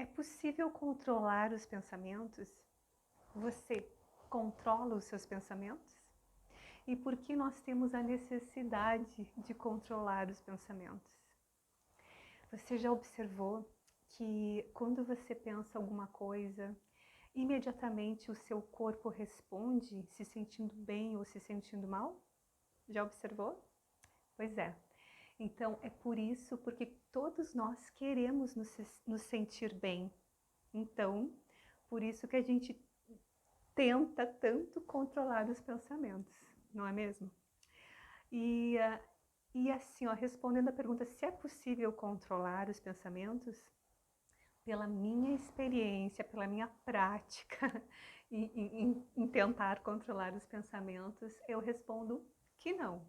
É possível controlar os pensamentos? Você controla os seus pensamentos? E por que nós temos a necessidade de controlar os pensamentos? Você já observou que quando você pensa alguma coisa, imediatamente o seu corpo responde se sentindo bem ou se sentindo mal? Já observou? Pois é. Então é por isso, porque todos nós queremos nos sentir bem. Então, por isso que a gente tenta tanto controlar os pensamentos, não é mesmo? E assim, ó, respondendo a pergunta se é possível controlar os pensamentos, pela minha experiência, pela minha prática em tentar controlar os pensamentos, eu respondo que não.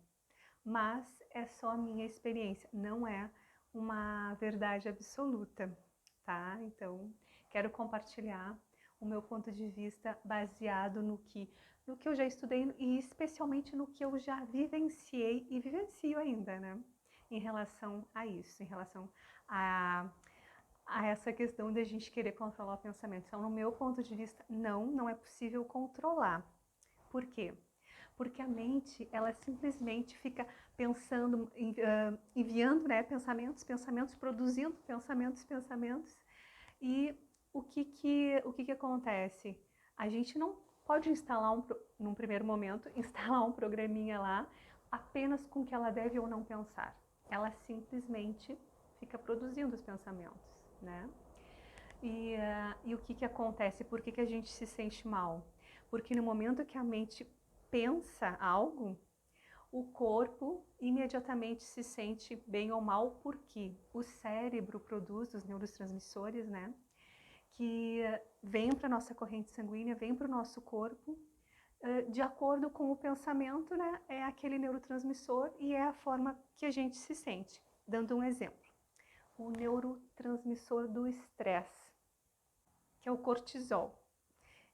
Mas é só a minha experiência, não é uma verdade absoluta, tá? Então, quero compartilhar o meu ponto de vista baseado no que eu já estudei e especialmente no que eu já vivenciei e vivencio ainda, né? Em relação a isso, em relação a essa questão de a gente querer controlar o pensamento. Então, no meu ponto de vista, não é possível controlar. Por quê? Porque a mente, ela simplesmente fica pensando, enviando, né, pensamentos, produzindo pensamentos, e o que acontece? A gente não pode instalar, num primeiro momento, instalar um programinha lá apenas com o que ela deve ou não pensar. Ela simplesmente fica produzindo os pensamentos, né? E o que acontece? Por que a gente se sente mal? Porque no momento que a mente pensa algo, o corpo imediatamente se sente bem ou mal, porque o cérebro produz os neurotransmissores, né? Que vêm para a nossa corrente sanguínea, vêm para o nosso corpo, de acordo com o pensamento, né? É aquele neurotransmissor e é a forma que a gente se sente. Dando um exemplo, o neurotransmissor do estresse, que é o cortisol.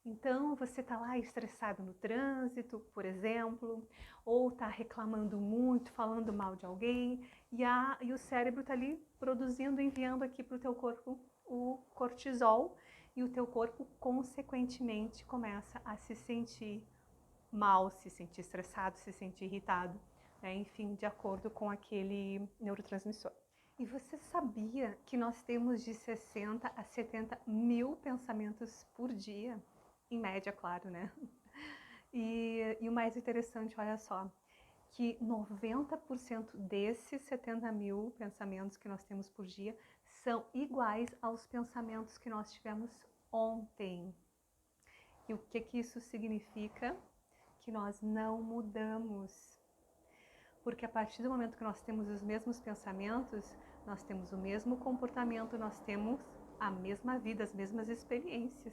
Então, você está lá estressado no trânsito, por exemplo, ou está reclamando muito, falando mal de alguém, e o cérebro está ali produzindo, enviando aqui para o teu corpo o cortisol, e o teu corpo, consequentemente, começa a se sentir mal, se sentir estressado, se sentir irritado, né? Enfim, de acordo com aquele neurotransmissor. E você sabia que nós temos de 60 a 70 mil pensamentos por dia? Em média, claro, né? E o mais interessante, olha só, que 90% desses 70 mil pensamentos que nós temos por dia são iguais aos pensamentos que nós tivemos ontem. E o que isso significa? Que nós não mudamos. Porque a partir do momento que nós temos os mesmos pensamentos, nós temos o mesmo comportamento, nós temos a mesma vida, as mesmas experiências.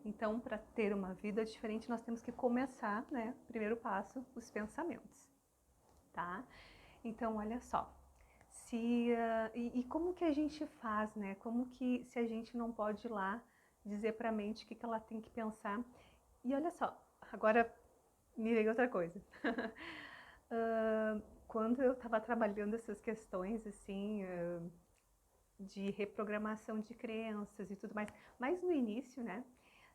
Então, para ter uma vida diferente, nós temos que começar, né? Primeiro passo, os pensamentos, tá? Então, olha só. E como que a gente faz, né? Como que, se a gente não pode ir lá dizer para a mente o que ela tem que pensar? E olha só, agora me veio outra coisa. Quando eu estava trabalhando essas questões, assim, de reprogramação de crenças e tudo mais, mas no início, né,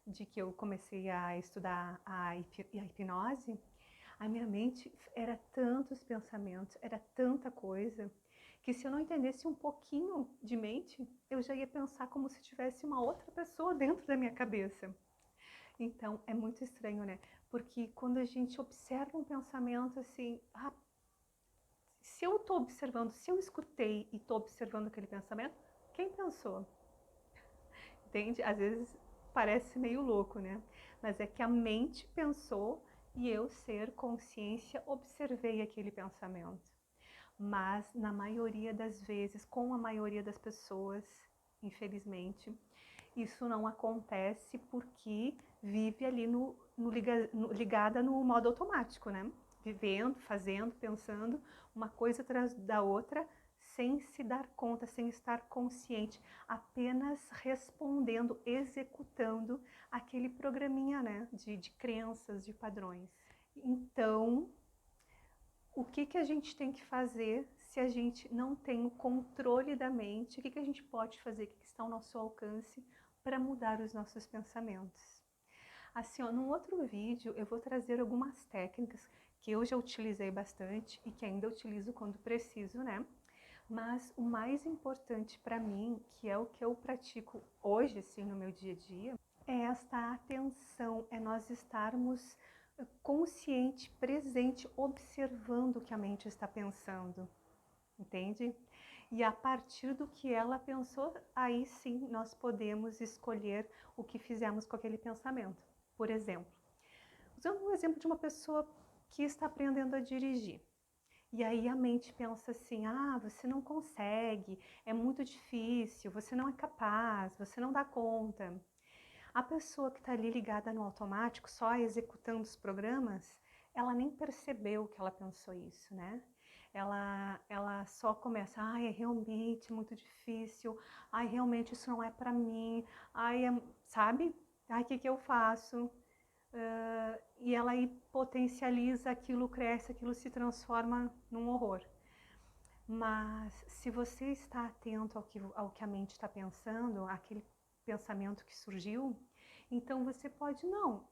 de que eu comecei a estudar a hipnose, a minha mente era tantos pensamentos, era tanta coisa, que se eu não entendesse um pouquinho de mente, eu já ia pensar como se tivesse uma outra pessoa dentro da minha cabeça. Então, é muito estranho, né? Porque quando a gente observa um pensamento assim, se eu estou observando, se eu escutei e estou observando aquele pensamento, quem pensou? Entende? Às vezes parece meio louco, né? Mas é que a mente pensou e eu, ser consciência, observei aquele pensamento. Mas na maioria das vezes, com a maioria das pessoas, infelizmente, isso não acontece porque vive ali ligada no modo automático, né? Vivendo, fazendo, pensando, uma coisa atrás da outra, sem se dar conta, sem estar consciente, apenas respondendo, executando aquele programinha, né? De crenças, de padrões. Então, o que a gente tem que fazer se a gente não tem o controle da mente, o que a gente pode fazer, o que está ao nosso alcance para mudar os nossos pensamentos. Assim, ó, num outro vídeo eu vou trazer algumas técnicas que eu já utilizei bastante e que ainda utilizo quando preciso, né? Mas o mais importante para mim, que é o que eu pratico hoje, assim, no meu dia a dia, é esta atenção, é nós estarmos consciente, presente, observando o que a mente está pensando, entende? E a partir do que ela pensou, aí sim nós podemos escolher o que fizemos com aquele pensamento. Por exemplo, usando um exemplo de uma pessoa que está aprendendo a dirigir. E aí a mente pensa assim, ah, você não consegue, é muito difícil, você não é capaz, você não dá conta. A pessoa que está ali ligada no automático, só executando os programas, ela nem percebeu que ela pensou isso, né? Ela só começa, ai, é realmente muito difícil, ai, realmente isso não é para mim, ai, sabe? Ai, o que eu faço? E ela aí potencializa aquilo, cresce, aquilo se transforma num horror. Mas se você está atento ao que a mente está pensando, aquele pensamento que surgiu, então você pode, não,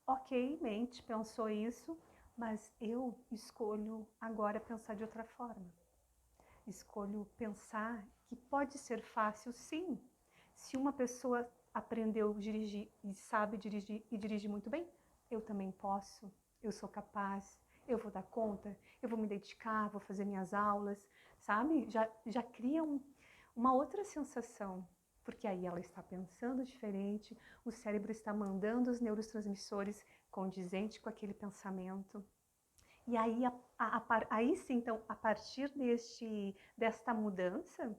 ok, mente pensou isso, mas eu escolho agora pensar de outra forma. Escolho pensar que pode ser fácil, sim. Se uma pessoa aprendeu a dirigir e sabe dirigir e dirige muito bem, eu também posso, eu sou capaz, eu vou dar conta, eu vou me dedicar, vou fazer minhas aulas, sabe? Já cria uma outra sensação, porque aí ela está pensando diferente, o cérebro está mandando os neurotransmissores condizentes com aquele pensamento. E aí, aí sim, então, a partir desta mudança,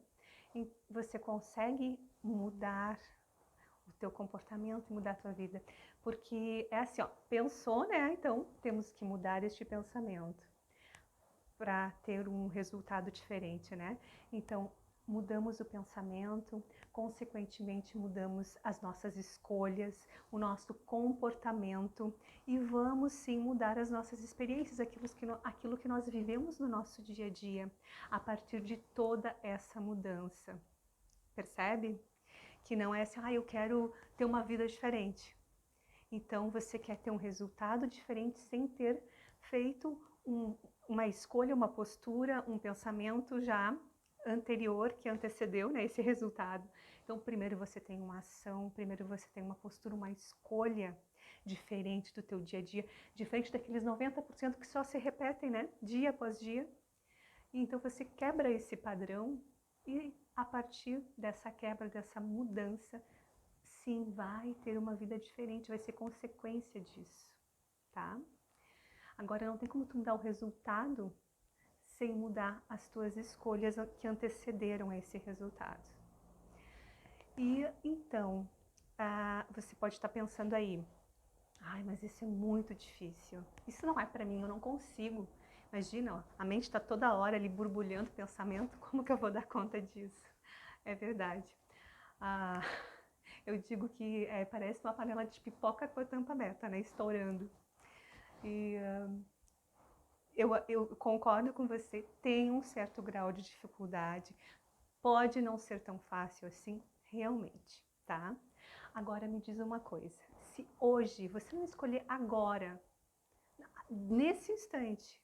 você consegue mudar o teu comportamento, mudar a tua vida. Porque é assim, ó, pensou, né? Então, temos que mudar este pensamento para ter um resultado diferente, né? Então, mudamos o pensamento, consequentemente mudamos as nossas escolhas, o nosso comportamento e vamos sim mudar as nossas experiências, aquilo que nós vivemos no nosso dia a dia, a partir de toda essa mudança. Percebe? Que não é assim, eu quero ter uma vida diferente. Então você quer ter um resultado diferente sem ter feito uma escolha, uma postura, um pensamento já anterior que antecedeu, né, esse resultado. Então primeiro você tem uma ação, primeiro você tem uma postura, uma escolha diferente do teu dia a dia, diferente daqueles 90% que só se repetem, né, dia após dia. E então você quebra esse padrão e a partir dessa quebra, dessa mudança, sim, vai ter uma vida diferente, vai ser consequência disso, tá? Agora não tem como tu mudar o resultado sem mudar as tuas escolhas que antecederam esse resultado. E então, você pode estar pensando aí, mas isso é muito difícil, isso não é para mim, eu não consigo. Imagina, ó, a mente está toda hora ali borbulhando pensamento, como que eu vou dar conta disso? É verdade. Eu digo que parece uma panela de pipoca com a tampa aberta, né? Estourando. E eu concordo com você, tem um certo grau de dificuldade, pode não ser tão fácil assim, realmente, tá? Agora me diz uma coisa, se hoje você não escolher agora, nesse instante,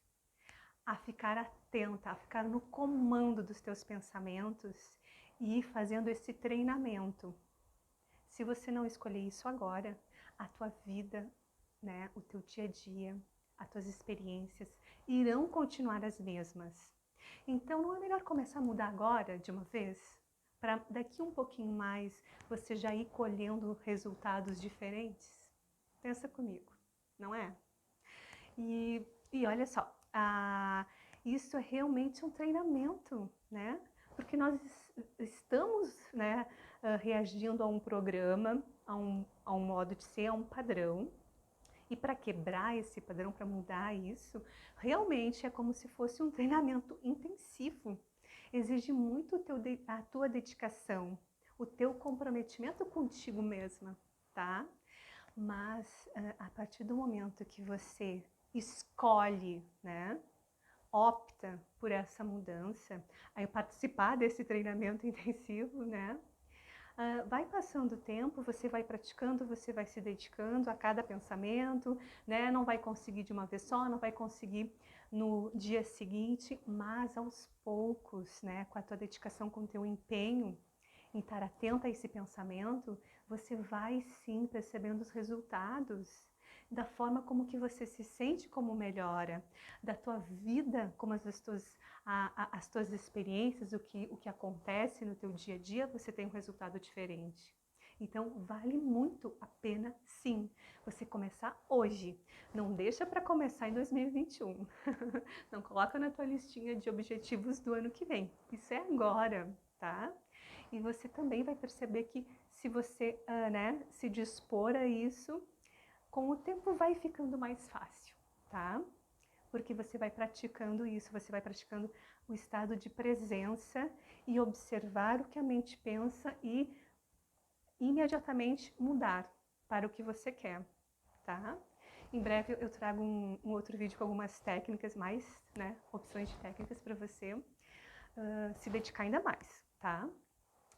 a ficar atenta, a ficar no comando dos teus pensamentos e ir fazendo esse treinamento, se você não escolher isso agora, a tua vida, né, o teu dia a dia, as tuas experiências irão continuar as mesmas. Então não é melhor começar a mudar agora, de uma vez? Para daqui um pouquinho mais você já ir colhendo resultados diferentes? Pensa comigo, não é? E olha só, isso é realmente um treinamento, né? Porque nós estamos, né, reagindo a um programa, a um modo de ser, a um padrão. E para quebrar esse padrão, para mudar isso, realmente é como se fosse um treinamento intensivo. Exige muito a tua dedicação, o teu comprometimento contigo mesma, tá? Mas a partir do momento que você escolhe, né, opta por essa mudança, a participar desse treinamento intensivo, né? Vai passando o tempo, você vai praticando, você vai se dedicando a cada pensamento, né? Não vai conseguir de uma vez só, não vai conseguir no dia seguinte, mas aos poucos, né? Com a tua dedicação, com o teu empenho em estar atenta a esse pensamento, você vai sim percebendo os resultados da forma como que você se sente, como melhora, da tua vida, como as tuas experiências, o que acontece no teu dia a dia, você tem um resultado diferente. Então, vale muito a pena, sim, você começar hoje. Não deixa para começar em 2021. Não coloca na tua listinha de objetivos do ano que vem. Isso é agora, tá? E você também vai perceber que se você né, se dispor a isso, com o tempo vai ficando mais fácil, tá? Porque você vai praticando isso, você vai praticando o estado de presença e observar o que a mente pensa e imediatamente mudar para o que você quer, tá? Em breve eu trago um outro vídeo com algumas técnicas, mais, né, opções de técnicas para você se dedicar ainda mais, tá?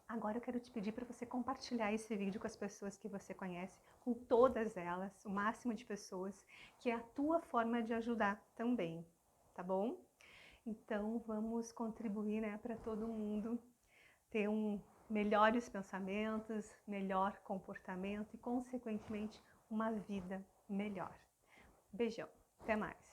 Agora eu quero te pedir para você compartilhar esse vídeo com as pessoas que você conhece, com todas elas, o máximo de pessoas, que é a tua forma de ajudar também, tá bom? Então vamos contribuir, né, para todo mundo ter melhores pensamentos, melhor comportamento e, consequentemente, uma vida melhor. Beijão, até mais!